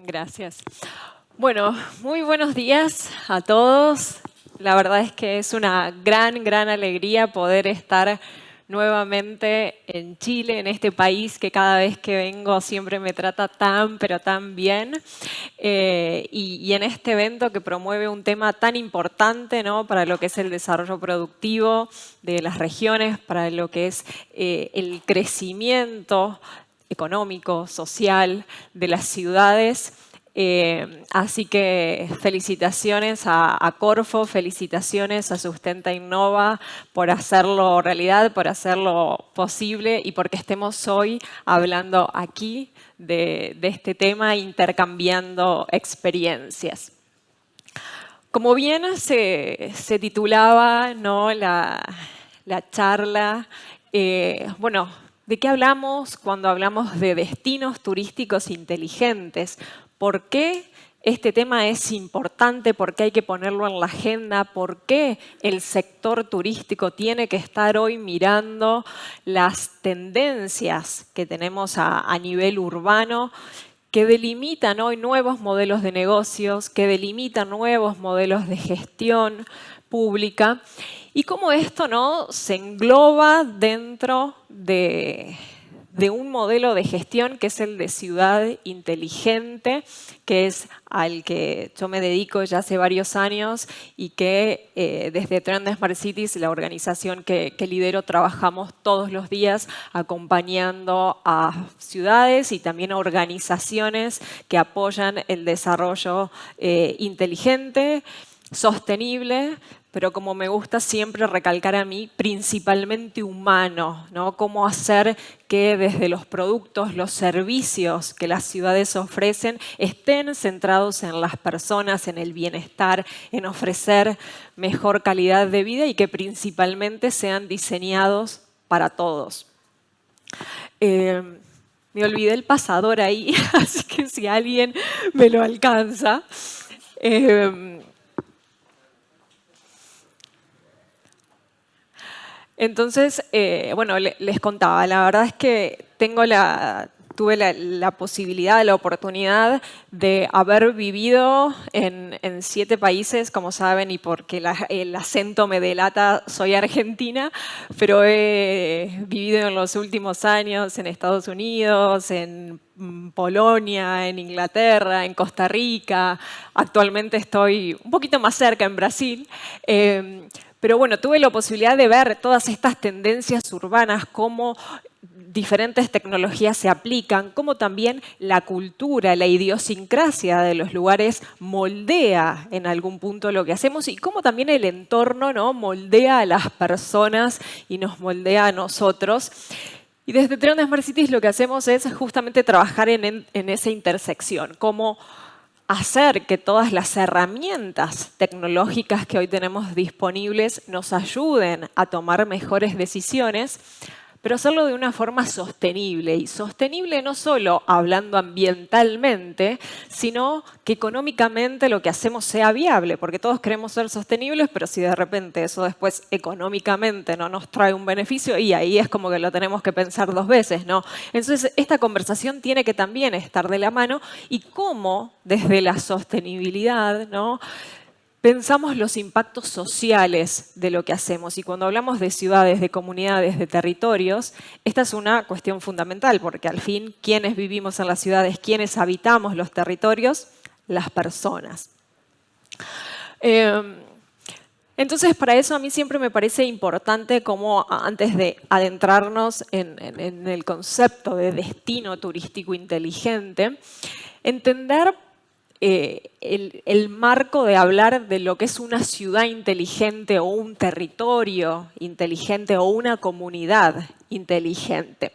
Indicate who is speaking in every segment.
Speaker 1: Gracias. Bueno, muy buenos días a todos. La verdad es que es una gran alegría poder estar nuevamente en Chile, en este país que cada vez que vengo siempre me trata tan, pero tan bien. Y en este evento que promueve un tema tan importante, ¿no?, para lo que es el desarrollo productivo de las regiones, para lo que es el crecimiento económico, social de las ciudades. Así que felicitaciones a Corfo, felicitaciones a Sustenta Innova por hacerlo realidad, por hacerlo posible y porque estemos hoy hablando aquí de este tema, intercambiando experiencias. Como bien se titulaba, ¿no?, la charla, bueno, ¿de qué hablamos cuando hablamos de destinos turísticos inteligentes? ¿Por qué este tema es importante? ¿Por qué hay que ponerlo en la agenda? ¿Por qué el sector turístico tiene que estar hoy mirando las tendencias que tenemos a nivel urbano, que delimitan hoy nuevos modelos de negocios, que delimitan nuevos modelos de gestión pública? Y cómo esto, ¿no?, se engloba dentro de un modelo de gestión que es el de ciudad inteligente, que es al que yo me dedico ya hace varios años y que desde Trend Smart Cities, la organización que lidero, trabajamos todos los días acompañando a ciudades y también a organizaciones que apoyan el desarrollo inteligente, sostenible, pero como me gusta siempre recalcar a mí, principalmente humano, ¿no? Cómo hacer que desde los productos, los servicios que las ciudades ofrecen estén centrados en las personas, en el bienestar, en ofrecer mejor calidad de vida y que principalmente sean diseñados para todos. Me olvidé el pasador ahí, así que si alguien me lo alcanza. Entonces, bueno, les contaba, la verdad es que tuve la posibilidad, la oportunidad de haber vivido en 7 países, como saben, y porque el acento me delata, soy argentina, pero he vivido en los últimos años en Estados Unidos, en Polonia, en Inglaterra, en Costa Rica. Actualmente estoy un poquito más cerca en Brasil. Pero bueno, tuve la posibilidad de ver todas estas tendencias urbanas, cómo diferentes tecnologías se aplican, cómo también la cultura, la idiosincrasia de los lugares moldea en algún punto lo que hacemos y cómo también el entorno, ¿no?, moldea a las personas y nos moldea a nosotros. Y desde Trend Smart Cities lo que hacemos es justamente trabajar en esa intersección, cómo hacer que todas las herramientas tecnológicas que hoy tenemos disponibles nos ayuden a tomar mejores decisiones, pero hacerlo de una forma sostenible. Y sostenible no solo hablando ambientalmente, sino que económicamente lo que hacemos sea viable, porque todos queremos ser sostenibles, pero si de repente eso después económicamente no nos trae un beneficio, y ahí es como que lo tenemos que pensar 2 veces, ¿no? Entonces, esta conversación tiene que también estar de la mano y cómo desde la sostenibilidad, ¿no?, pensamos los impactos sociales de lo que hacemos. Y cuando hablamos de ciudades, de comunidades, de territorios, esta es una cuestión fundamental, porque al fin, ¿quiénes vivimos en las ciudades? ¿Quiénes habitamos los territorios? Las personas. Entonces, para eso a mí siempre me parece importante, como antes de adentrarnos en el concepto de destino turístico inteligente, entender el marco de hablar de lo que es una ciudad inteligente o un territorio inteligente o una comunidad inteligente.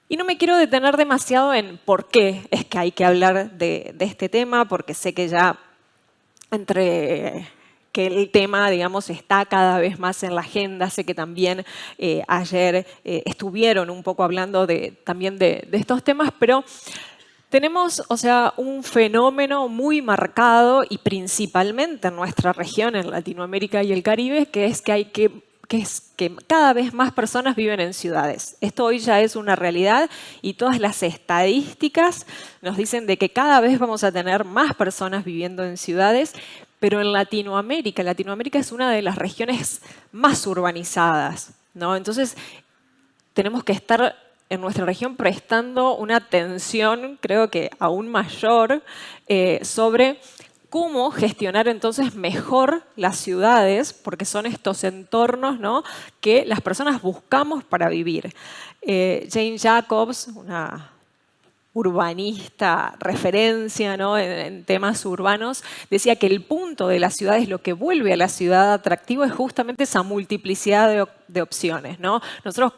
Speaker 1: Y no me quiero detener demasiado en por qué es que hay que hablar de este tema, porque sé que ya entre que el tema, digamos, está cada vez más en la agenda. Sé que también ayer estuvieron un poco hablando también de estos temas, pero tenemos, o sea, un fenómeno muy marcado y principalmente en nuestra región, en Latinoamérica y el Caribe, que es que hay que que es que cada vez más personas viven en ciudades. Esto hoy ya es una realidad y todas las estadísticas nos dicen de que cada vez vamos a tener más personas viviendo en ciudades, pero en Latinoamérica, Latinoamérica es una de las regiones más urbanizadas, ¿no? Entonces, tenemos que estar en nuestra región prestando una atención, creo que aún mayor, sobre cómo gestionar entonces mejor las ciudades, porque son estos entornos, ¿no?, que las personas buscamos para vivir. Jane Jacobs, una urbanista, referencia, ¿no?, en temas urbanos, decía que el punto de las ciudades, lo que vuelve a la ciudad atractivo, es justamente esa multiplicidad de opciones, ¿no? Nosotros,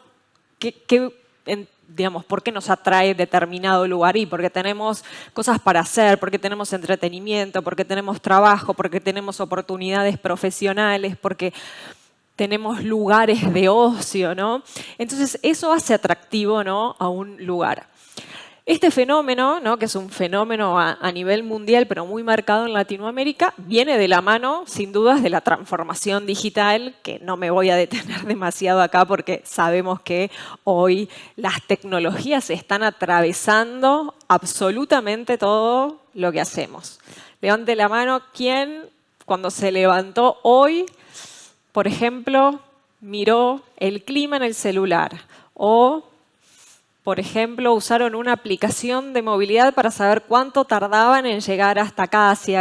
Speaker 1: digamos, ¿por qué nos atrae determinado lugar? Y porque tenemos cosas para hacer, porque tenemos entretenimiento, porque tenemos trabajo, porque tenemos oportunidades profesionales, porque tenemos lugares de ocio, ¿no? Entonces, eso hace atractivo, ¿no?, a un lugar. Este fenómeno, ¿no?, que es un fenómeno a nivel mundial, pero muy marcado en Latinoamérica, viene de la mano, sin dudas, de la transformación digital, que no me voy a detener demasiado acá porque sabemos que hoy las tecnologías están atravesando absolutamente todo lo que hacemos. Levante la mano quien, cuando se levantó hoy, por ejemplo, miró el clima en el celular o, por ejemplo, usaron una aplicación de movilidad para saber cuánto tardaban en llegar hasta acá, si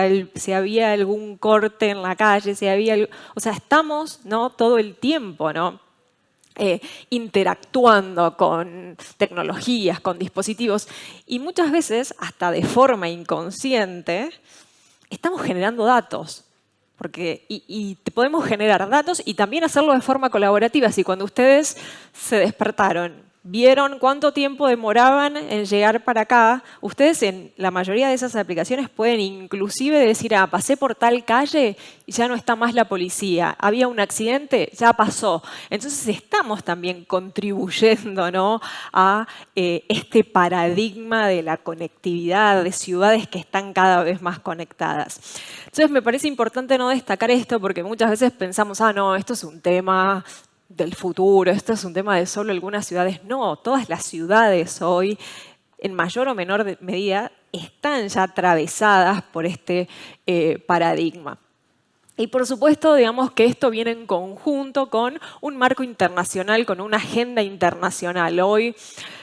Speaker 1: había algún corte en la calle, si había... O sea, estamos, ¿no?, todo el tiempo, ¿no?, interactuando con tecnologías, con dispositivos, y muchas veces, hasta de forma inconsciente, estamos generando datos. Y podemos generar datos y también hacerlo de forma colaborativa. Si cuando ustedes se despertaron, vieron cuánto tiempo demoraban en llegar para acá, ustedes en la mayoría de esas aplicaciones pueden inclusive decir, pasé por tal calle y ya no está más la policía, había un accidente, ya pasó. Entonces estamos también contribuyendo, ¿no?, a este paradigma de la conectividad, de ciudades que están cada vez más conectadas. Entonces me parece importante no destacar esto porque muchas veces pensamos, no, esto es un tema del futuro, esto es un tema de solo algunas ciudades. No, todas las ciudades hoy, en mayor o menor medida, están ya atravesadas por este paradigma. Y por supuesto, digamos que esto viene en conjunto con un marco internacional, con una agenda internacional. Hoy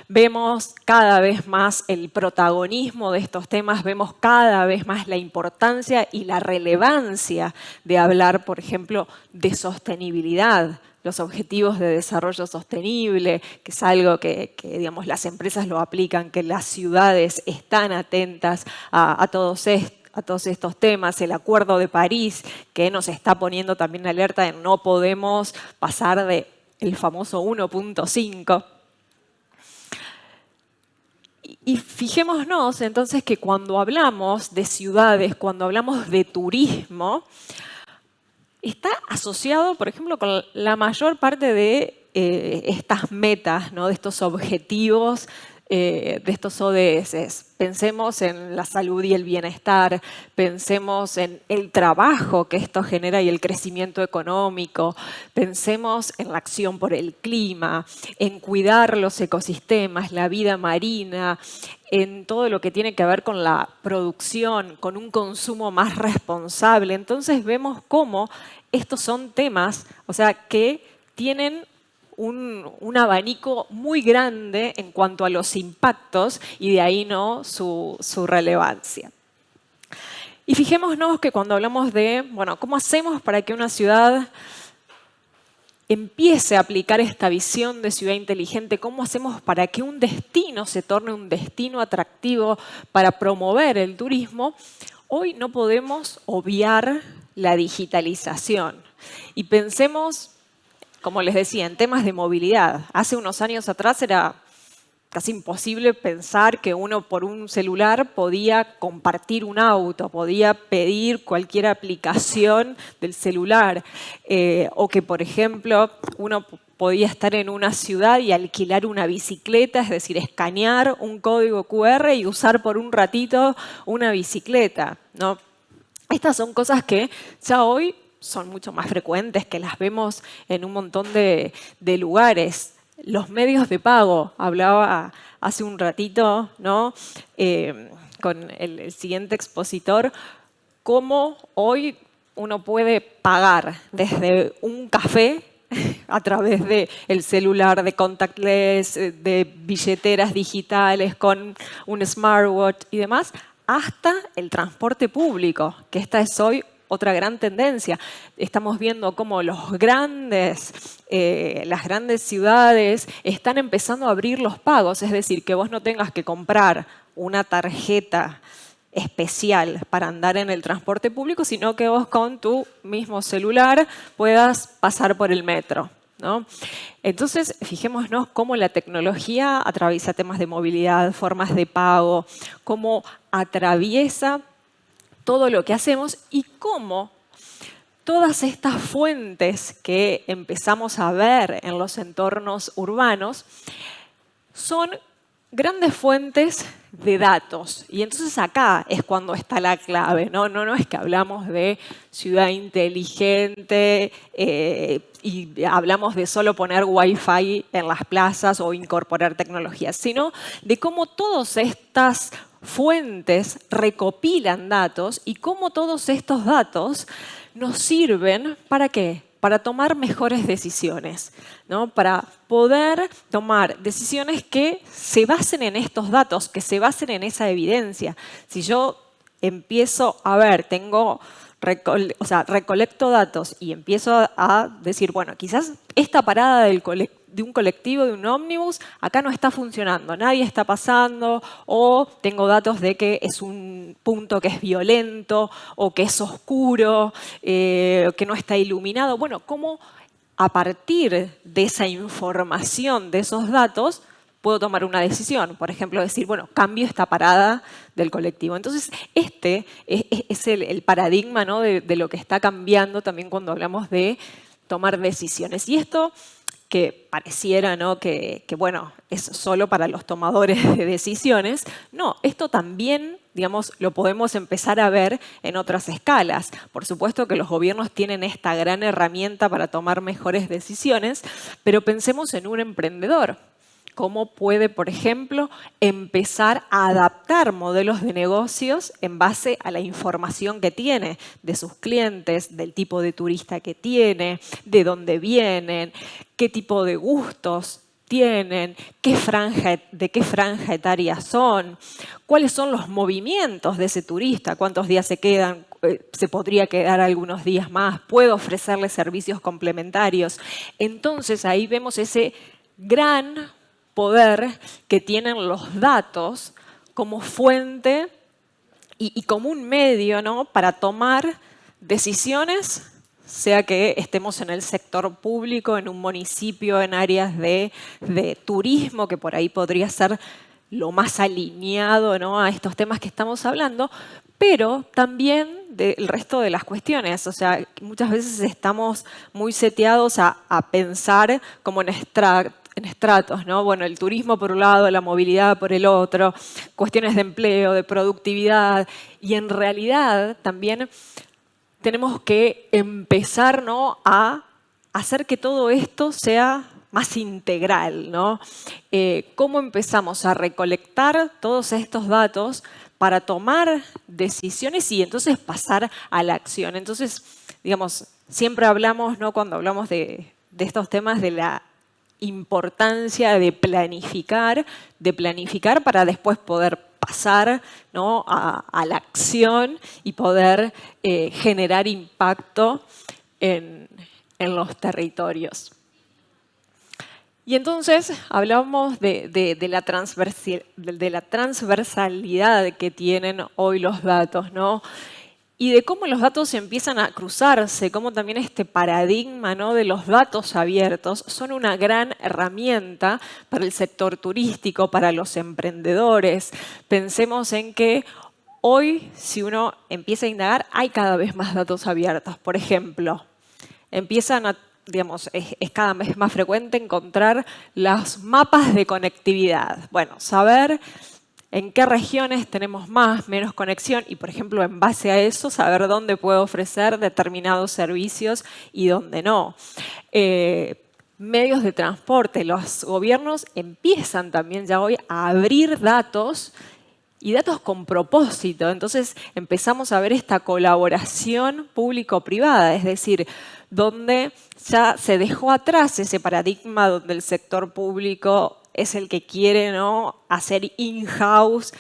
Speaker 1: vemos cada vez más el protagonismo de estos temas, vemos cada vez más la importancia y la relevancia de hablar, por ejemplo, de sostenibilidad, los objetivos de desarrollo sostenible, que es algo que digamos, las empresas lo aplican, que las ciudades están atentas a todos estos temas, el Acuerdo de París, que nos está poniendo también alerta de no podemos pasar del famoso 1.5. Y fijémonos entonces que cuando hablamos de ciudades, cuando hablamos de turismo, está asociado, por ejemplo, con la mayor parte de estas metas, ¿no?, de estos objetivos, de estos ODS. Pensemos en la salud y el bienestar, pensemos en el trabajo que esto genera y el crecimiento económico, pensemos en la acción por el clima, en cuidar los ecosistemas, la vida marina, en todo lo que tiene que ver con la producción, con un consumo más responsable. Entonces vemos cómo estos son temas, o sea, que tienen un abanico muy grande en cuanto a los impactos y de ahí no su relevancia. Y fijémonos que cuando hablamos de, bueno, ¿cómo hacemos para que una ciudad empiece a aplicar esta visión de ciudad inteligente? ¿Cómo hacemos para que un destino se torne un destino atractivo para promover el turismo? Hoy no podemos obviar la digitalización. Y pensemos, como les decía, en temas de movilidad. Hace unos años atrás era casi imposible pensar que uno por un celular podía compartir un auto, podía pedir cualquier aplicación del celular, o que, por ejemplo, uno podía estar en una ciudad y alquilar una bicicleta, es decir, escanear un código QR y usar por un ratito una bicicleta, ¿no? Estas son cosas que ya hoy son mucho más frecuentes, que las vemos en un montón de lugares. Los medios de pago, hablaba hace un ratito, ¿no? Con el siguiente expositor, cómo hoy uno puede pagar desde un café a través del celular, de contactless, de billeteras digitales con un smartwatch y demás, hasta el transporte público, que esta es hoy otra gran tendencia. Estamos viendo cómo las grandes ciudades están empezando a abrir los pagos, es decir, que vos no tengas que comprar una tarjeta especial para andar en el transporte público, sino que vos con tu mismo celular puedas pasar por el metro, ¿no? Entonces, fijémonos cómo la tecnología atraviesa temas de movilidad, formas de pago, cómo atraviesa todo lo que hacemos y cómo todas estas fuentes que empezamos a ver en los entornos urbanos son grandes fuentes de datos. Y entonces acá es cuando está la clave, ¿no? No es que hablamos de ciudad inteligente y hablamos de solo poner Wi-Fi en las plazas o incorporar tecnologías, sino de cómo todas estas fuentes recopilan datos y cómo todos estos datos nos sirven ¿para qué? Para tomar mejores decisiones, ¿no? Para poder tomar decisiones que se basen en estos datos, que se basen en esa evidencia. Si yo empiezo a ver, recolecto datos y empiezo a decir, bueno, quizás esta parada de un colectivo, de un ómnibus, acá no está funcionando, nadie está pasando, o tengo datos de que es un punto que es violento, o que es oscuro, que no está iluminado. Bueno, ¿cómo a partir de esa información, de esos datos, puedo tomar una decisión? Por ejemplo, decir, bueno, cambio esta parada del colectivo. Entonces, este es el paradigma, ¿no? de lo que está cambiando también cuando hablamos de tomar decisiones. Y esto que pareciera, ¿no? que bueno, es solo para los tomadores de decisiones. No, esto también, digamos, lo podemos empezar a ver en otras escalas. Por supuesto que los gobiernos tienen esta gran herramienta para tomar mejores decisiones, pero pensemos en un emprendedor. Cómo puede, por ejemplo, empezar a adaptar modelos de negocios en base a la información que tiene de sus clientes, del tipo de turista que tiene, de dónde vienen, qué tipo de gustos tienen, de qué franja etaria son, cuáles son los movimientos de ese turista, cuántos días se quedan, se podría quedar algunos días más, puedo ofrecerle servicios complementarios. Entonces ahí vemos ese gran poder que tienen los datos como fuente y como un medio, ¿no? Para tomar decisiones, sea que estemos en el sector público, en un municipio, en áreas de turismo, que por ahí podría ser lo más alineado, ¿no? A estos temas que estamos hablando, pero también del resto de las cuestiones. O sea, muchas veces estamos muy seteados a pensar como en estratos, ¿no? Bueno, el turismo por un lado, la movilidad por el otro, cuestiones de empleo, de productividad, y en realidad también tenemos que empezar, ¿no? a hacer que todo esto sea más integral, ¿no? ¿Cómo empezamos a recolectar todos estos datos para tomar decisiones y entonces pasar a la acción? Entonces, digamos, siempre hablamos, ¿no? Cuando hablamos de estos temas, de la importancia de planificar para después poder pasar, ¿no? a la acción y poder generar impacto en los territorios. Y entonces hablamos de la transversalidad que tienen hoy los datos, ¿no? Y de cómo los datos empiezan a cruzarse, cómo también este paradigma, ¿no? de los datos abiertos son una gran herramienta para el sector turístico, para los emprendedores. Pensemos en que hoy, si uno empieza a indagar, hay cada vez más datos abiertos. Por ejemplo, es cada vez más frecuente encontrar los mapas de conectividad. Bueno, saber en qué regiones tenemos más, menos conexión y, por ejemplo, en base a eso, saber dónde puedo ofrecer determinados servicios y dónde no. Medios de transporte, los gobiernos empiezan también ya hoy a abrir datos y datos con propósito. Entonces empezamos a ver esta colaboración público-privada, es decir, donde ya se dejó atrás ese paradigma donde el sector público es el que quiere, ¿no?, hacer in-house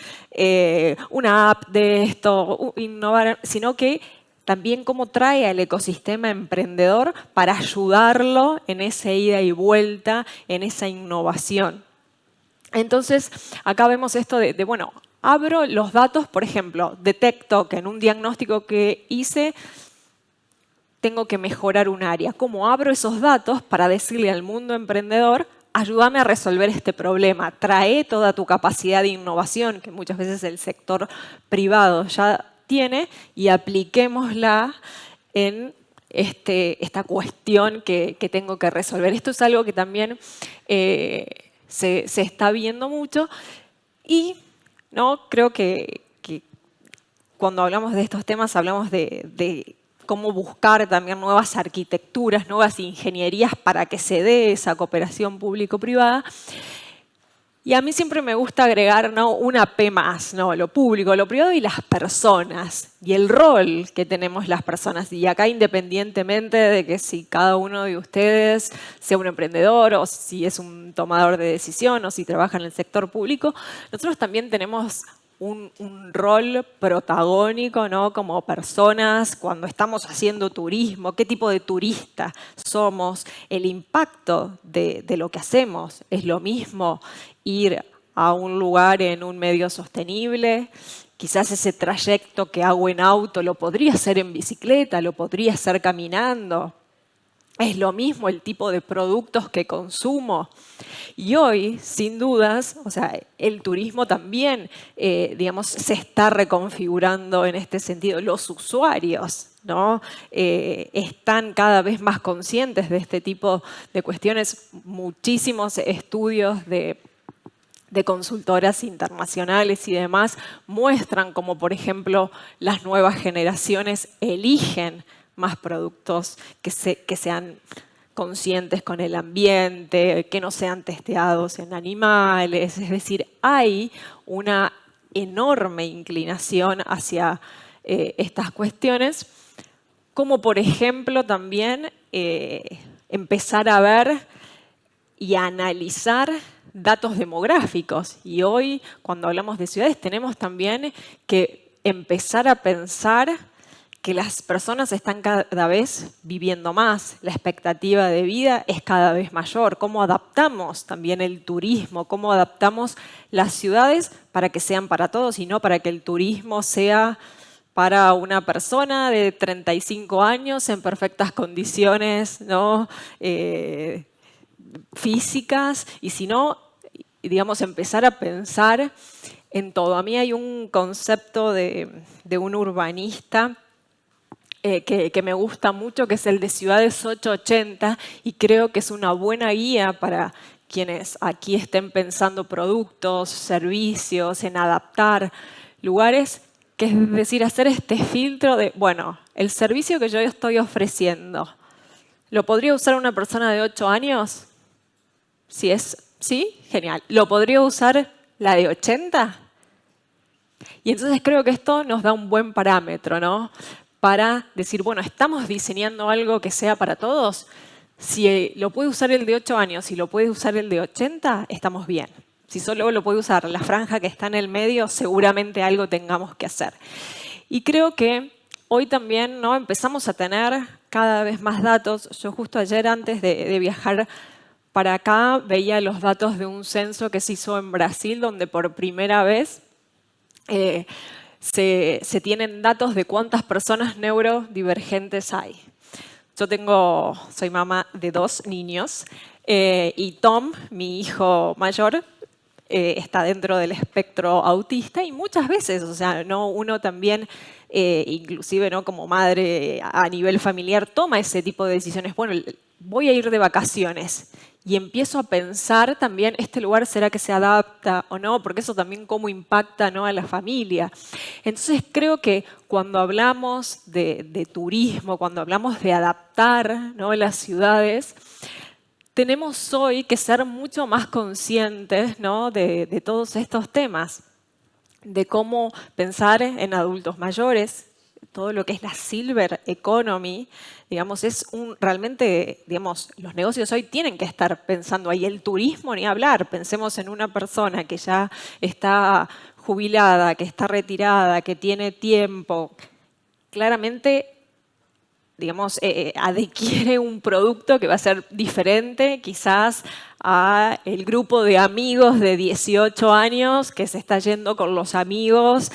Speaker 1: una app de esto, innovar, sino que también cómo trae al ecosistema emprendedor para ayudarlo en esa ida y vuelta, en esa innovación. Entonces, acá vemos esto bueno, abro los datos, por ejemplo, detecto que en un diagnóstico que hice tengo que mejorar un área. ¿Cómo abro esos datos para decirle al mundo emprendedor, ayúdame a resolver este problema, trae toda tu capacidad de innovación, que muchas veces el sector privado ya tiene, y apliquémosla en esta cuestión que tengo que resolver? Esto es algo que también se está viendo mucho y ¿no? Creo que cuando hablamos de estos temas hablamos de cómo buscar también nuevas arquitecturas, nuevas ingenierías para que se dé esa cooperación público-privada. Y a mí siempre me gusta agregar, ¿no?, una P más, ¿no?, lo público, lo privado y las personas, y el rol que tenemos las personas. Y acá, independientemente de que si cada uno de ustedes sea un emprendedor o si es un tomador de decisión o si trabaja en el sector público, nosotros también tenemos un rol protagónico, ¿no?, como personas cuando estamos haciendo turismo, qué tipo de turista somos, el impacto de lo que hacemos. Es lo mismo ir a un lugar en un medio sostenible, quizás ese trayecto que hago en auto lo podría hacer en bicicleta, lo podría hacer caminando. Es lo mismo el tipo de productos que consumo. Y hoy, sin dudas, o sea, el turismo también, digamos, se está reconfigurando en este sentido. Los usuarios, ¿no?, están cada vez más conscientes de este tipo de cuestiones. Muchísimos estudios de consultoras internacionales y demás muestran cómo, por ejemplo, las nuevas generaciones eligen más productos que sean conscientes con el ambiente, que no sean testeados en animales. Es decir, hay una enorme inclinación hacia estas cuestiones, como por ejemplo también empezar a ver y a analizar datos demográficos. Y hoy, cuando hablamos de ciudades, tenemos también que empezar a pensar que las personas están cada vez viviendo más, la expectativa de vida es cada vez mayor. ¿Cómo adaptamos también el turismo? ¿Cómo adaptamos las ciudades para que sean para todos y no para que el turismo sea para una persona de 35 años en perfectas condiciones, ¿no?, físicas, y si no, digamos, empezar a pensar en todo? A mí hay un concepto de un urbanista que me gusta mucho, que es el de Ciudades 880, y creo que es una buena guía para quienes aquí estén pensando productos, servicios, en adaptar lugares, que es decir, hacer este filtro de, bueno, el servicio que yo estoy ofreciendo, ¿lo podría usar una persona de 8 años? Si es sí, genial. ¿Lo podría usar la de 80? Y entonces creo que esto nos da un buen parámetro, ¿no?, para decir, bueno, ¿estamos diseñando algo que sea para todos? Si lo puede usar el de 8 años y lo puede usar el de 80, estamos bien. Si solo lo puede usar la franja que está en el medio, seguramente algo tengamos que hacer. Y creo que hoy también, ¿no?, empezamos a tener cada vez más datos. Yo justo ayer, antes de viajar para acá, veía los datos de un censo que se hizo en Brasil, donde por primera vez se tienen datos de cuántas personas neurodivergentes hay. Yo soy mamá de 2 niños y Tom, mi hijo mayor, está dentro del espectro autista y muchas veces, o sea, ¿no? Uno también, inclusive ¿no? como madre a nivel familiar, toma ese tipo de decisiones. Bueno, voy a ir de vacaciones y empiezo a pensar también, ¿este lugar será que se adapta o no? Porque eso también cómo impacta, ¿no? a la familia. Entonces creo que cuando hablamos de turismo, cuando hablamos de adaptar, ¿no? las ciudades, tenemos hoy que ser mucho más conscientes, ¿no? de todos estos temas, de cómo pensar en adultos mayores, todo lo que es la silver economy, digamos, realmente, digamos, los negocios hoy tienen que estar pensando ahí. El turismo, ni hablar. Pensemos en una persona que ya está jubilada, que está retirada, que tiene tiempo. Claramente, digamos, adquiere un producto que va a ser diferente quizás a el grupo de amigos de 18 años que se está yendo con los amigos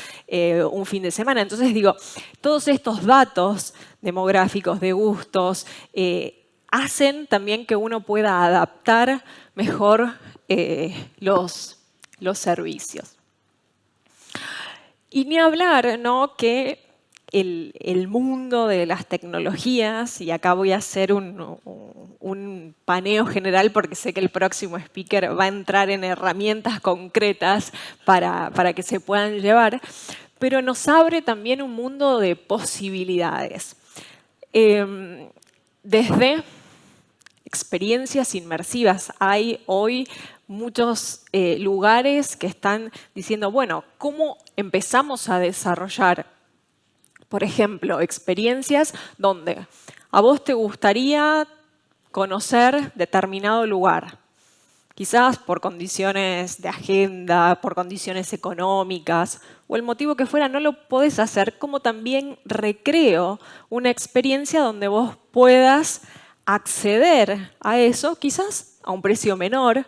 Speaker 1: un fin de semana. Entonces digo, todos estos datos demográficos de gustos hacen también que uno pueda adaptar mejor los servicios. Y ni hablar, ¿no? que el mundo de las tecnologías, y acá voy a hacer un paneo general porque sé que el próximo speaker va a entrar en herramientas concretas para que se puedan llevar, pero nos abre también un mundo de posibilidades. Desde experiencias inmersivas. Hay hoy muchos lugares que están diciendo, bueno, ¿cómo empezamos a desarrollar, por ejemplo, experiencias donde a vos te gustaría conocer determinado lugar? Quizás por condiciones de agenda, por condiciones económicas o el motivo que fuera, no lo podés hacer, como también recreo una experiencia donde vos puedas acceder a eso, quizás a un precio menor,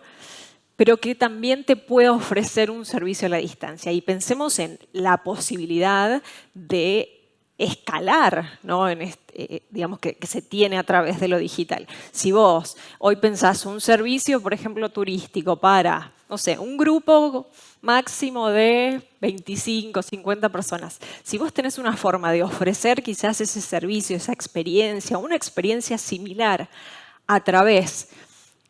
Speaker 1: pero que también te pueda ofrecer un servicio a la distancia. Y pensemos en la posibilidad de escalar, ¿no? digamos que se tiene a través de lo digital. Si vos hoy pensás un servicio, por ejemplo, turístico para, no sé, un grupo máximo de 25, 50 personas. Si vos tenés una forma de ofrecer quizás ese servicio, esa experiencia, una experiencia similar a través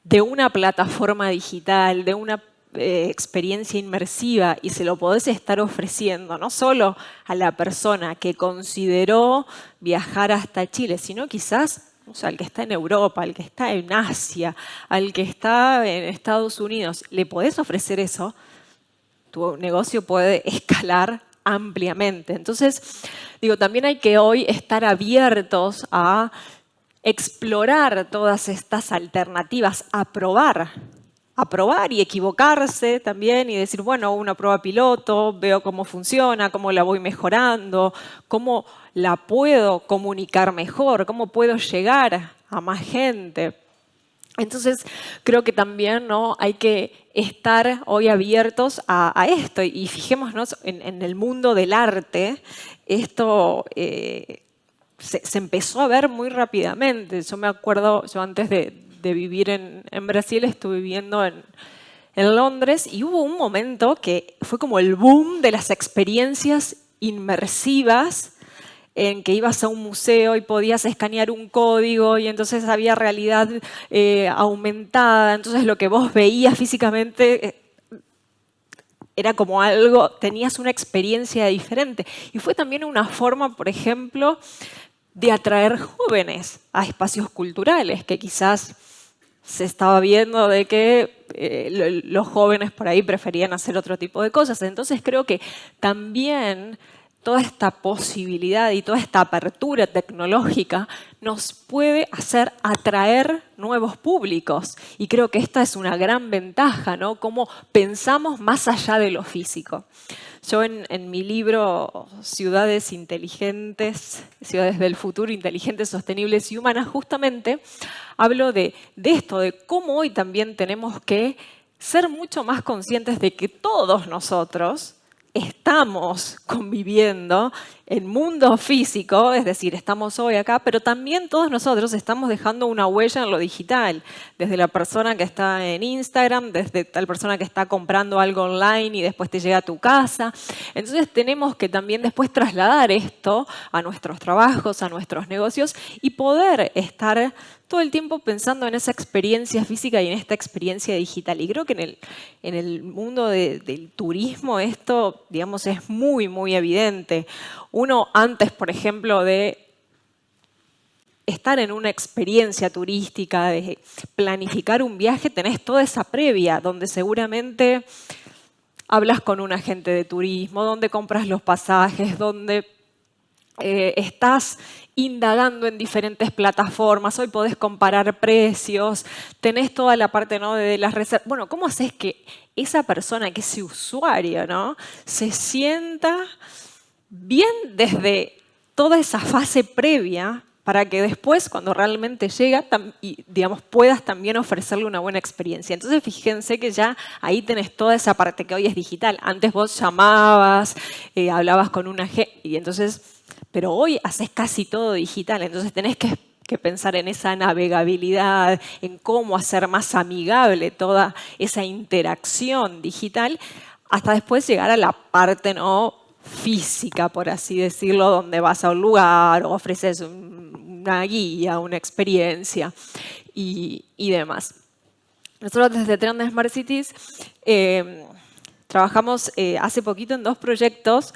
Speaker 1: de una plataforma digital, de una experiencia inmersiva y se lo podés estar ofreciendo no solo a la persona que consideró viajar hasta Chile, sino quizás o sea, al que está en Europa, al que está en Asia, al que está en Estados Unidos, le podés ofrecer eso, tu negocio puede escalar ampliamente. Entonces, digo, también hay que hoy estar abiertos a explorar todas estas alternativas, a probar y equivocarse también y decir, bueno, una prueba piloto, veo cómo funciona, cómo la voy mejorando, cómo la puedo comunicar mejor, cómo puedo llegar a más gente. Entonces, creo que también ¿no? hay que estar hoy abiertos a esto y fijémonos en el mundo del arte, esto se empezó a ver muy rápidamente. Yo me acuerdo, yo antes de vivir en Brasil estuve viviendo en Londres y hubo un momento que fue como el boom de las experiencias inmersivas en que ibas a un museo y podías escanear un código y entonces había realidad aumentada, entonces lo que vos veías físicamente era como algo, tenías una experiencia diferente. Y fue también una forma, por ejemplo, de atraer jóvenes a espacios culturales, que quizás se estaba viendo de que los jóvenes por ahí preferían hacer otro tipo de cosas. Entonces creo que también toda esta posibilidad y toda esta apertura tecnológica nos puede hacer atraer nuevos públicos. Y creo que esta es una gran ventaja, ¿no? Cómo pensamos más allá de lo físico. Yo en mi libro Ciudades Inteligentes, Ciudades del Futuro, Inteligentes, Sostenibles y Humanas, justamente hablo de esto, de cómo hoy también tenemos que ser mucho más conscientes de que todos nosotros estamos conviviendo en mundo físico, es decir, estamos hoy acá, pero también todos nosotros estamos dejando una huella en lo digital, desde la persona que está en Instagram, desde tal persona que está comprando algo online y después te llega a tu casa. Entonces tenemos que también después trasladar esto a nuestros trabajos, a nuestros negocios y poder estar todo el tiempo pensando en esa experiencia física y en esta experiencia digital. Y creo que en el mundo del turismo esto, digamos, es muy, muy evidente. Uno antes, por ejemplo, de estar en una experiencia turística, de planificar un viaje, tenés toda esa previa, donde seguramente hablas con un agente de turismo, donde compras los pasajes, donde estás indagando en diferentes plataformas, hoy podés comparar precios, tenés toda la parte, ¿no?, de las reservas. Bueno, ¿cómo haces que esa persona, que ese usuario, ¿no?, se sienta bien desde toda esa fase previa para que después, cuando realmente llega, y, digamos, puedas también ofrecerle una buena experiencia? Entonces, fíjense que ya ahí tenés toda esa parte que hoy es digital. Antes vos llamabas, hablabas con una gente, y entonces, pero hoy haces casi todo digital. Entonces tenés que pensar en esa navegabilidad, en cómo hacer más amigable toda esa interacción digital, hasta después llegar a la parte, ¿no?, física, por así decirlo, donde vas a un lugar o ofreces una guía, una experiencia y demás. Nosotros desde Trend Smart Cities trabajamos hace poquito en 2 proyectos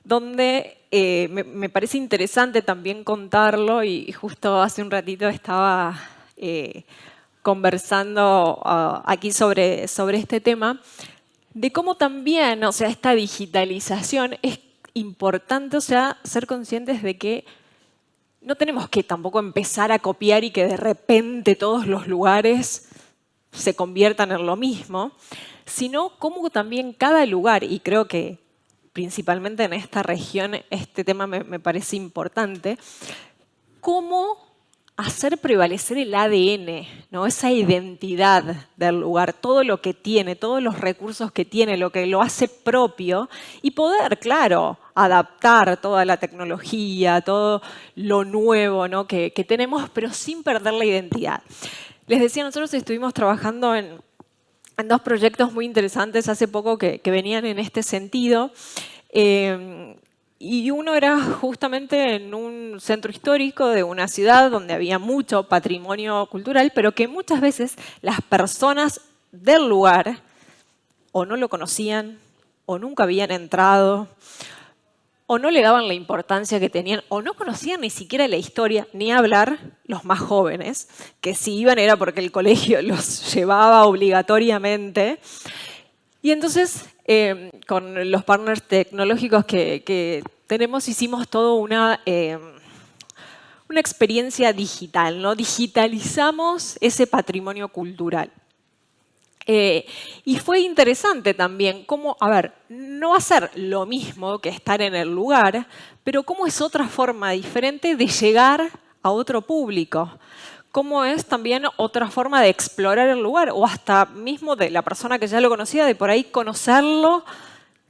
Speaker 1: donde me parece interesante también contarlo, y justo hace un ratito estaba conversando aquí sobre este tema, de cómo también, o sea, esta digitalización es importante, o sea, ser conscientes de que no tenemos que tampoco empezar a copiar y que de repente todos los lugares se conviertan en lo mismo, sino cómo también cada lugar, y creo que principalmente en esta región este tema me parece importante, cómo hacer prevalecer el ADN, ¿no?, esa identidad del lugar, todo lo que tiene, todos los recursos que tiene, lo que lo hace propio, y poder, claro, adaptar toda la tecnología, todo lo nuevo, ¿no?, que tenemos, pero sin perder la identidad. Les decía, nosotros estuvimos trabajando en 2 proyectos muy interesantes hace poco que venían en este sentido. Y uno era justamente en un centro histórico de una ciudad donde había mucho patrimonio cultural, pero que muchas veces las personas del lugar o no lo conocían, o nunca habían entrado, o no le daban la importancia que tenían, o no conocían ni siquiera la historia, ni hablar los más jóvenes, que si iban era porque el colegio los llevaba obligatoriamente. Y entonces, con los partners tecnológicos que tenemos, hicimos toda una experiencia digital, ¿no? Digitalizamos ese patrimonio cultural. Y fue interesante también cómo, a ver, no va a ser lo mismo que estar en el lugar, pero cómo es otra forma diferente de llegar a otro público. Cómo es también otra forma de explorar el lugar, o hasta mismo de la persona que ya lo conocía, de por ahí conocerlo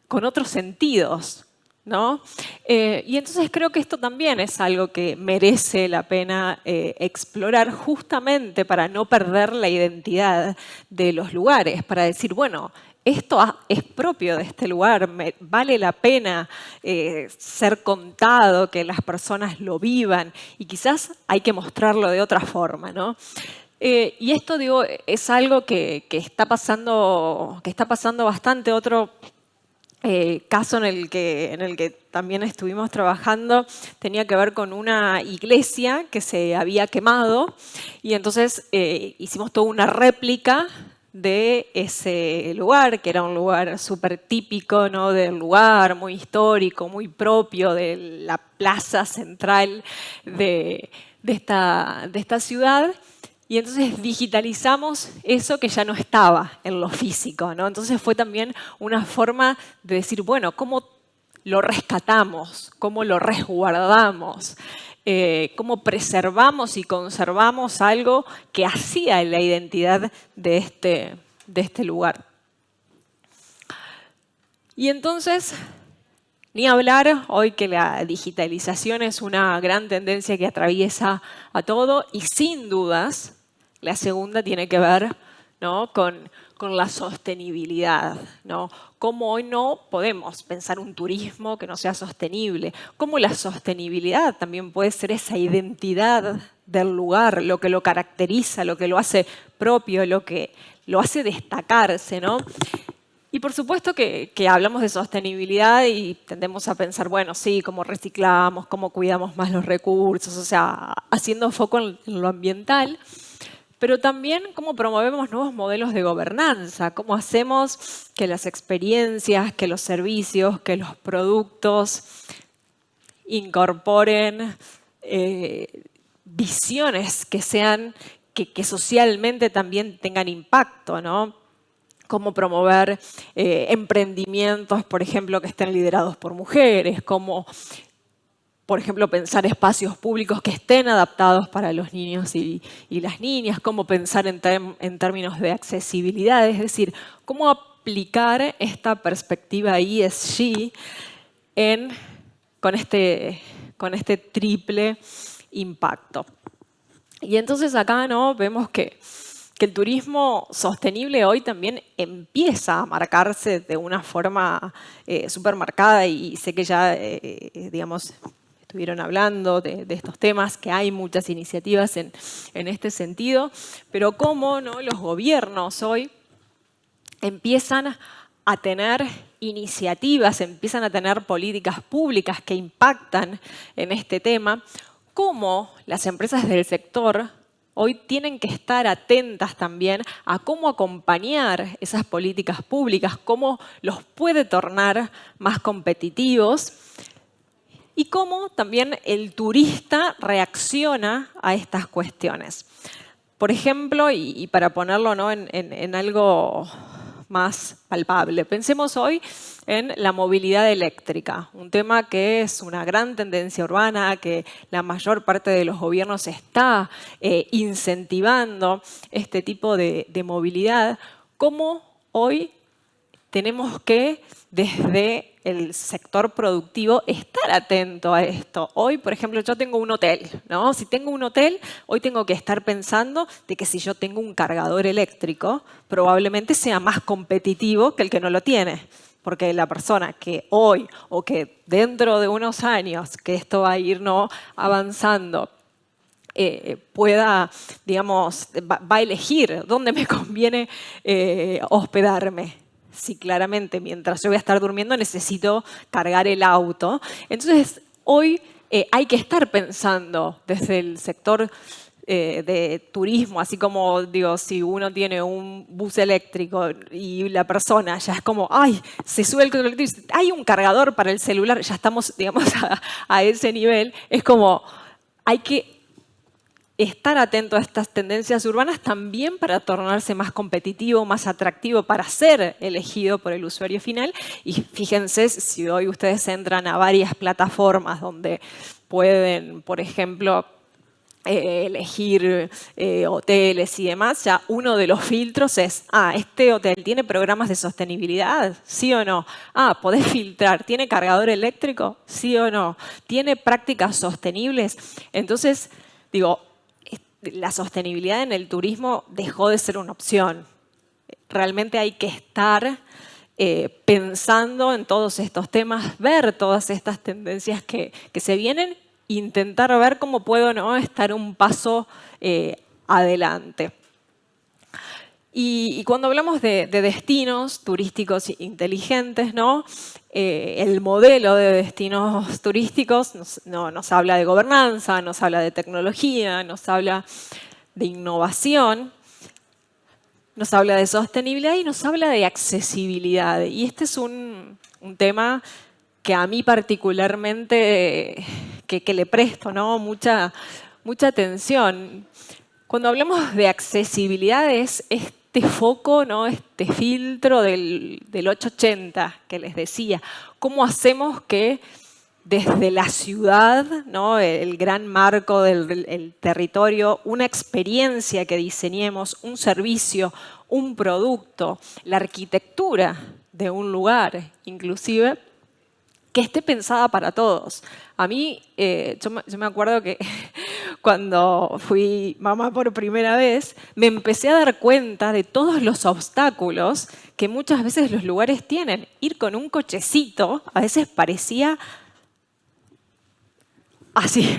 Speaker 1: con otros sentidos, ¿no? Y entonces creo que esto también es algo que merece la pena explorar, justamente para no perder la identidad de los lugares, para decir, bueno, esto es propio de este lugar, vale la pena ser contado, que las personas lo vivan, y quizás hay que mostrarlo de otra forma, ¿no? Y esto, digo, es algo que está pasando bastante. Otro caso en el que también estuvimos trabajando tenía que ver con una iglesia que se había quemado, y entonces hicimos toda una réplica de ese lugar, que era un lugar súper típico, ¿no?, del lugar, muy histórico, muy propio de la plaza central de esta ciudad. Y entonces digitalizamos eso que ya no estaba en lo físico, ¿no? Entonces fue también una forma de decir, bueno, ¿cómo lo rescatamos? ¿Cómo lo resguardamos? ¿Cómo preservamos y conservamos algo que hacía la identidad de este lugar? Y entonces, ni hablar, hoy que la digitalización es una gran tendencia que atraviesa a todo y sin dudas, la segunda tiene que ver, ¿no?, con la sostenibilidad, ¿no? Cómo hoy no podemos pensar un turismo que no sea sostenible. Cómo la sostenibilidad también puede ser esa identidad del lugar, lo que lo caracteriza, lo que lo hace propio, lo que lo hace destacarse, ¿no? Y por supuesto que hablamos de sostenibilidad y tendemos a pensar, bueno, sí, cómo reciclamos, cómo cuidamos más los recursos, o sea, haciendo foco en lo ambiental, pero también cómo promovemos nuevos modelos de gobernanza, cómo hacemos que las experiencias, que los servicios, que los productos incorporen visiones que sean, que socialmente también tengan impacto, ¿no? Cómo promover emprendimientos, por ejemplo, que estén liderados por mujeres, cómo, por ejemplo, pensar espacios públicos que estén adaptados para los niños y las niñas, cómo pensar en términos de accesibilidad, es decir, cómo aplicar esta perspectiva ESG con este triple impacto. Y entonces acá, ¿no?, vemos que el turismo sostenible hoy también empieza a marcarse de una forma súper marcada y sé que ya, digamos, estuvieron hablando de estos temas, que hay muchas iniciativas en este sentido, pero cómo, ¿no?, los gobiernos hoy empiezan a tener iniciativas, empiezan a tener políticas públicas que impactan en este tema, cómo las empresas del sector hoy tienen que estar atentas también a cómo acompañar esas políticas públicas, cómo los puede tornar más competitivos y cómo también el turista reacciona a estas cuestiones. Por ejemplo, y para ponerlo, ¿no?, en algo más palpable, pensemos hoy en la movilidad eléctrica, un tema que es una gran tendencia urbana, que la mayor parte de los gobiernos está incentivando este tipo de movilidad. ¿Cómo hoy tenemos que, desde el sector productivo, estar atento a esto? Hoy, por ejemplo, yo tengo un hotel, ¿no? Si tengo un hotel, hoy tengo que estar pensando de que si yo tengo un cargador eléctrico, probablemente sea más competitivo que el que no lo tiene. Porque la persona que hoy o que dentro de unos años, que esto va a ir, ¿no?, avanzando, pueda, digamos, va a elegir dónde me conviene hospedarme. Si claramente mientras yo voy a estar durmiendo necesito cargar el auto. Entonces, hoy hay que estar pensando desde el sector de turismo, así como, digo, si uno tiene un bus eléctrico y la persona ya es como, ay, se sube el colectivo, hay un cargador para el celular, ya estamos, digamos, a ese nivel, es como, hay que estar atento a estas tendencias urbanas también para tornarse más competitivo, más atractivo, para ser elegido por el usuario final. Y fíjense, si hoy ustedes entran a varias plataformas donde pueden, por ejemplo, elegir hoteles y demás, ya uno de los filtros es, este hotel tiene programas de sostenibilidad, ¿sí o no? Podés filtrar, ¿tiene cargador eléctrico? ¿Sí o no? ¿Tiene prácticas sostenibles? Entonces, digo, la sostenibilidad en el turismo dejó de ser una opción. Realmente hay que estar pensando en todos estos temas, ver todas estas tendencias que se vienen, intentar ver cómo puedo, ¿no?, estar un paso adelante. Y cuando hablamos de destinos turísticos inteligentes, ¿no?, el modelo de destinos turísticos nos habla de gobernanza, nos habla de tecnología, nos habla de innovación, nos habla de sostenibilidad y nos habla de accesibilidad. Y este es un tema que a mí particularmente, que le presto, ¿no?, mucha atención. Cuando hablamos de accesibilidad es este foco, ¿no?, este filtro del 880 que les decía. ¿Cómo hacemos que desde la ciudad, ¿no?, el gran marco del territorio, una experiencia que diseñemos, un servicio, un producto, la arquitectura de un lugar, inclusive, que esté pensada para todos. A mí, yo me acuerdo que cuando fui mamá por primera vez, me empecé a dar cuenta de todos los obstáculos que muchas veces los lugares tienen. Ir con un cochecito a veces parecía así,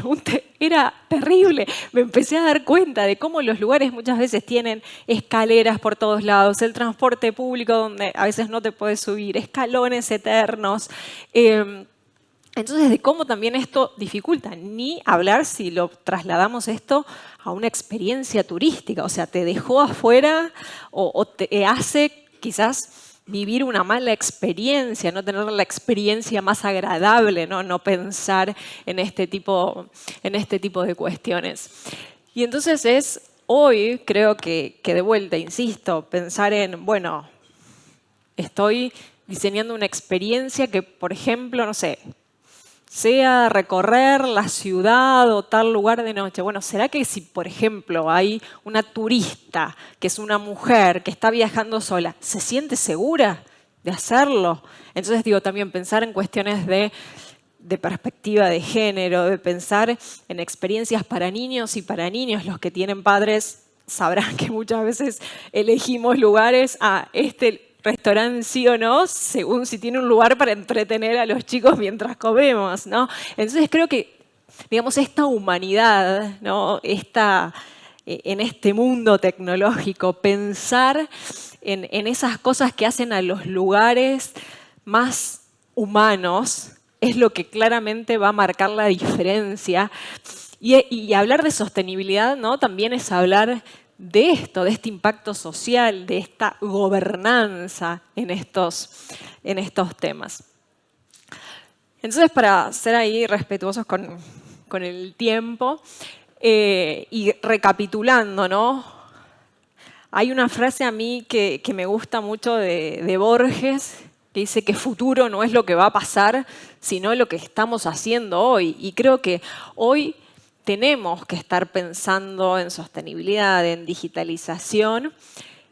Speaker 1: era terrible. Me empecé a dar cuenta de cómo los lugares muchas veces tienen escaleras por todos lados, el transporte público donde a veces no te puedes subir, escalones eternos. Entonces, de cómo también esto dificulta, ni hablar si lo trasladamos esto a una experiencia turística, o sea, te dejó afuera o te hace quizás vivir una mala experiencia, no tener la experiencia más agradable, no pensar en este tipo de cuestiones. Y entonces hoy creo que de vuelta, insisto, pensar en, bueno, estoy diseñando una experiencia que, por ejemplo, no sé, sea recorrer la ciudad o tal lugar de noche. Bueno, ¿será que si, por ejemplo, hay una turista que es una mujer que está viajando sola, se siente segura de hacerlo? Entonces, digo, también pensar en cuestiones de perspectiva de género, de pensar en experiencias para niños y para niños. Los que tienen padres sabrán que muchas veces elegimos lugares a este restaurante sí o no, según si tiene un lugar para entretener a los chicos mientras comemos, ¿no? Entonces creo que, digamos, esta humanidad, ¿no? En este mundo tecnológico, pensar en esas cosas que hacen a los lugares más humanos es lo que claramente va a marcar la diferencia. Y hablar de sostenibilidad, ¿no? También es hablar de esto, de este impacto social, de esta gobernanza en estos temas. Entonces, para ser ahí respetuosos con el tiempo y recapitulando, ¿no? Hay una frase a mí que me gusta mucho de Borges, que dice que futuro no es lo que va a pasar, sino lo que estamos haciendo hoy. Y creo que hoy tenemos que estar pensando en sostenibilidad, en digitalización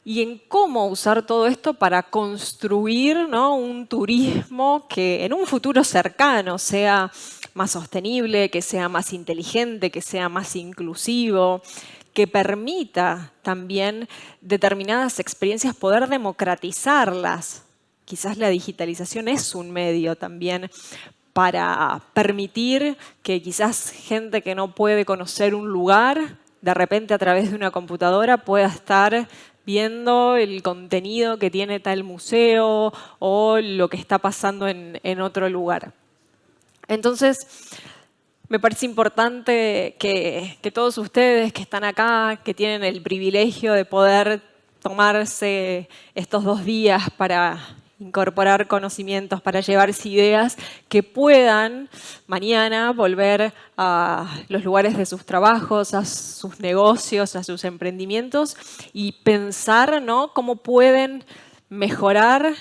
Speaker 1: y en cómo usar todo esto para construir, ¿no? Un turismo que en un futuro cercano sea más sostenible, que sea más inteligente, que sea más inclusivo, que permita también determinadas experiencias poder democratizarlas. Quizás la digitalización es un medio también para permitir que quizás gente que no puede conocer un lugar, de repente a través de una computadora pueda estar viendo el contenido que tiene tal museo o lo que está pasando en otro lugar. Entonces, me parece importante que todos ustedes que están acá, que tienen el privilegio de poder tomarse estos 2 días para incorporar conocimientos, para llevarse ideas, que puedan mañana volver a los lugares de sus trabajos, a sus negocios, a sus emprendimientos y pensar, ¿no? Cómo pueden mejorar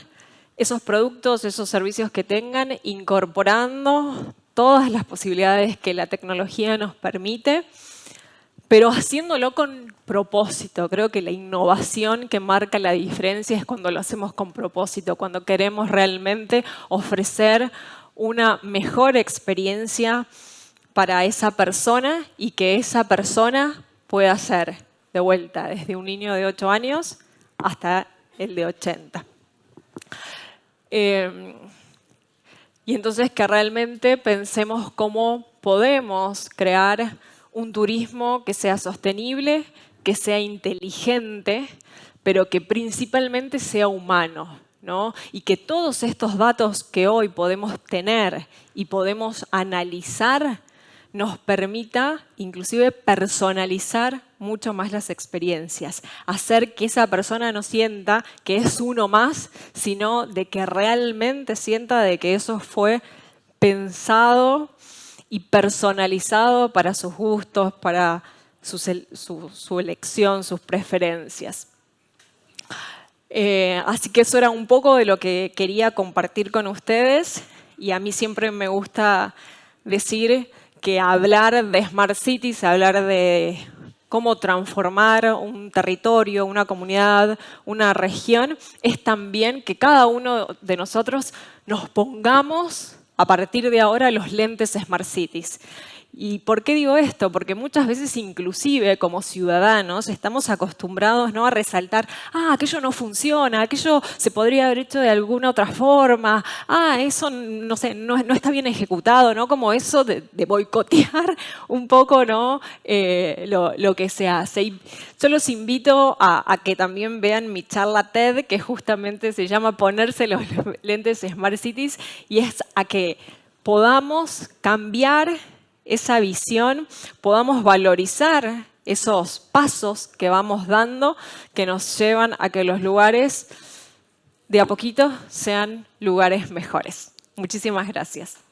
Speaker 1: esos productos, esos servicios que tengan, incorporando todas las posibilidades que la tecnología nos permite, pero haciéndolo con propósito. Creo que la innovación que marca la diferencia es cuando lo hacemos con propósito, cuando queremos realmente ofrecer una mejor experiencia para esa persona y que esa persona pueda ser, de vuelta, desde un niño de 8 años hasta el de 80. Y entonces que realmente pensemos cómo podemos crear un turismo que sea sostenible, que sea inteligente, pero que principalmente sea humano, ¿no? Y que todos estos datos que hoy podemos tener y podemos analizar nos permita inclusive personalizar mucho más las experiencias, hacer que esa persona no sienta que es uno más, sino de que realmente sienta de que eso fue pensado y personalizado para sus gustos, para su elección, sus preferencias. Así que eso era un poco de lo que quería compartir con ustedes y a mí siempre me gusta decir que hablar de Smart Cities, hablar de cómo transformar un territorio, una comunidad, una región, es también que cada uno de nosotros nos pongamos a partir de ahora los lentes Smart Cities. ¿Y por qué digo esto? Porque muchas veces, inclusive como ciudadanos, estamos acostumbrados, ¿no?, a resaltar, aquello no funciona, aquello se podría haber hecho de alguna otra forma, eso no sé, no está bien ejecutado, ¿no? Como eso de boicotear un poco, ¿no?, lo que se hace. Y yo los invito a que también vean mi charla TED, que justamente se llama Ponerse los lentes Smart Cities, y es a que podamos cambiar esa visión, podamos valorizar esos pasos que vamos dando que nos llevan a que los lugares de a poquito sean lugares mejores. Muchísimas gracias.